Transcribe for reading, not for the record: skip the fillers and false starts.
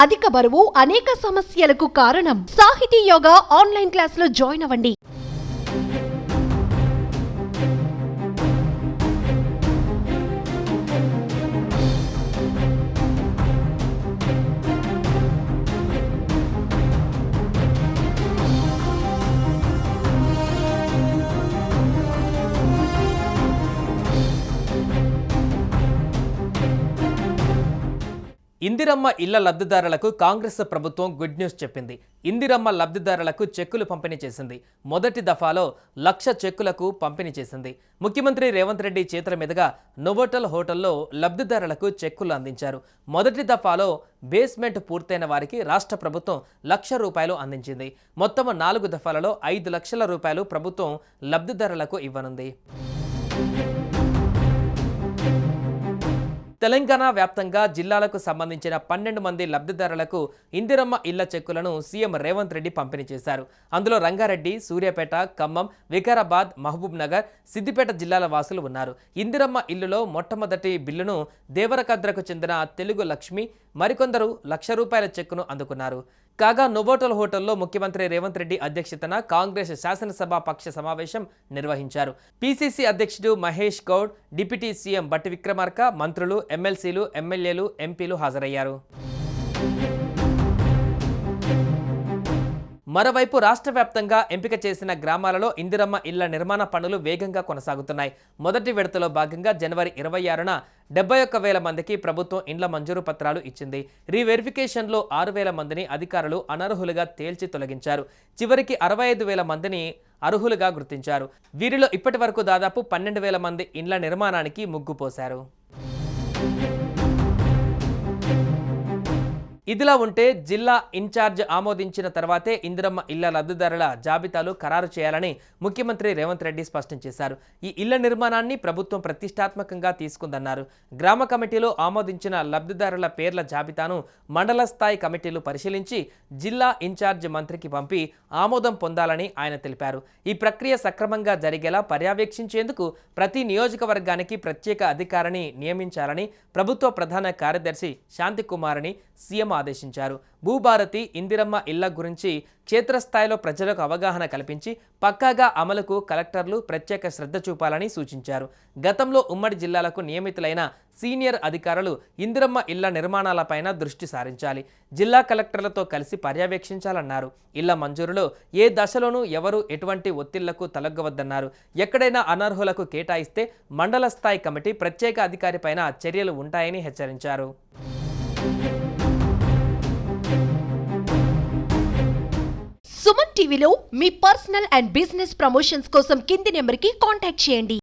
అధిక బరువు అనేక సమస్యలకు కారణం. సాహితీ యోగా ఆన్లైన్ క్లాసులో జాయిన్ అవ్వండి. ఇందిరమ్మ ఇళ్ల లబ్ధిదారులకు కాంగ్రెస్ ప్రభుత్వం గుడ్ న్యూస్ చెప్పింది. ఇందిరమ్మ లబ్ధిదారులకు చెక్కులు పంపిణీ చేసింది. మొదటి దఫాలో 1,00,000 చెక్కులకు పంపిణీ చేసింది. ముఖ్యమంత్రి రేవంత్ రెడ్డి చేతుల మీదుగా నోవోటల్ హోటల్లో లబ్ధిదారులకు చెక్కులు అందించారు. మొదటి దఫాలో బేస్మెంట్ పూర్తయిన వారికి రాష్ట్ర ప్రభుత్వం ₹1,00,000 అందించింది. మొత్తం 4 దఫాలలో 5 లక్షల రూపాయలు ప్రభుత్వం లబ్ధిదారులకు ఇవ్వనుంది. తెలంగాణ వ్యాప్తంగా జిల్లాలకు సంబంధించిన 12 మంది లబ్ధిదారులకు ఇందిరమ్మ ఇళ్ల చెక్కులను సీఎం రేవంత్ రెడ్డి పంపిణీ చేశారు. అందులో రంగారెడ్డి, సూర్యాపేట, ఖమ్మం, వికారాబాద్, మహబూబ్ నగర్, సిద్దిపేట జిల్లాల వాసులు ఉన్నారు. ఇందిరమ్మ ఇల్లులో మొట్టమొదటి బిల్లును దేవరకద్రకు చెందిన తెలుగు లక్ష్మి మరికొందరు ₹1,00,000 చెక్కును అందుకున్నారు. కాగా నోవోటల్ హోటల్లో ముఖ్యమంత్రి రేవంత్ రెడ్డి అధ్యక్షతన కాంగ్రెస్ శాసనసభ పక్ష సమావేశం నిర్వహించారు. పీసీసీ అధ్యక్షుడు మహేష్ గౌడ్, డిప్యూటీ సీఎం బట్టి విక్రమార్క, మంత్రులు, ఎమ్మెల్సీలు, ఎమ్మెల్యేలు, ఎంపీలు హాజరయ్యారు. మరోవైపు రాష్ట్ర వ్యాప్తంగా ఎంపిక చేసిన గ్రామాలలో ఇందిరమ్మ ఇళ్ల నిర్మాణ పనులు వేగంగా కొనసాగుతున్నాయి. మొదటి విడతలో భాగంగా జనవరి 26న 71,000 మందికి ప్రభుత్వం ఇండ్ల మంజూరు పత్రాలు ఇచ్చింది. రీవెరిఫికేషన్లో 6,000 మందిని అధికారులు అనర్హులుగా తేల్చి తొలగించారు. చివరికి 65,000 మందిని అర్హులుగా గుర్తించారు. వీరిలో ఇప్పటి వరకు దాదాపు 12,000 మంది ఇండ్ల నిర్మాణానికి ముగ్గు పోశారు. ఇదిలా ఉంటే జిల్లా ఇన్ఛార్జ్ ఆమోదించిన తర్వాతే ఇందిరమ్మ ఇళ్ల లబ్ధిదారుల జాబితాలు ఖరారు చేయాలని ముఖ్యమంత్రి రేవంత్ రెడ్డి స్పష్టం చేశారు. ఈ ఇళ్ల నిర్మాణాన్ని ప్రభుత్వం ప్రతిష్టాత్మకంగా తీసుకుందన్నారు. గ్రామ కమిటీలో ఆమోదించిన లబ్ధిదారుల పేర్ల జాబితాను మండల స్థాయి కమిటీలు పరిశీలించి జిల్లా ఇన్ఛార్జ్ మంత్రికి పంపి ఆమోదం పొందాలని ఆయన తెలిపారు. ఈ ప్రక్రియ సక్రమంగా జరిగేలా పర్యవేక్షించేందుకు ప్రతి నియోజకవర్గానికి ప్రత్యేక అధికారిని నియమించాలని ప్రభుత్వ ప్రధాన కార్యదర్శి శాంతికుమార్ని సీఎం ఆదేశించారు. భూభారతి, ఇందిరమ్మ ఇళ్ల గురించి క్షేత్రస్థాయిలో ప్రజలకు అవగాహన కల్పించి పక్కాగా అమలుకు కలెక్టర్లు ప్రత్యేక శ్రద్ధ చూపాలని సూచించారు. గతంలో ఉమ్మడి జిల్లాలకు నియమితులైన సీనియర్ అధికారులు ఇందిరమ్మ ఇళ్ల నిర్మాణాలపైన దృష్టి సారించాలి. జిల్లా కలెక్టర్లతో కలిసి పర్యవేక్షించాలన్నారు. ఇళ్ల మంజూరులో ఏ దశలోనూ ఎవరూ ఎటువంటి ఒత్తిళ్లకు తలగ్గవద్దన్నారు. ఎక్కడైనా అనర్హులకు కేటాయిస్తే మండల స్థాయి కమిటీ ప్రత్యేక అధికారిపైన చర్యలు ఉంటాయని హెచ్చరించారు. సుమన్ టీవీలో మీ పర్సనల్ అండ్ బిజినెస్ ప్రమోషన్స్ కోసం కింది నెంబర్కి కాంటాక్ట్ చేయండి.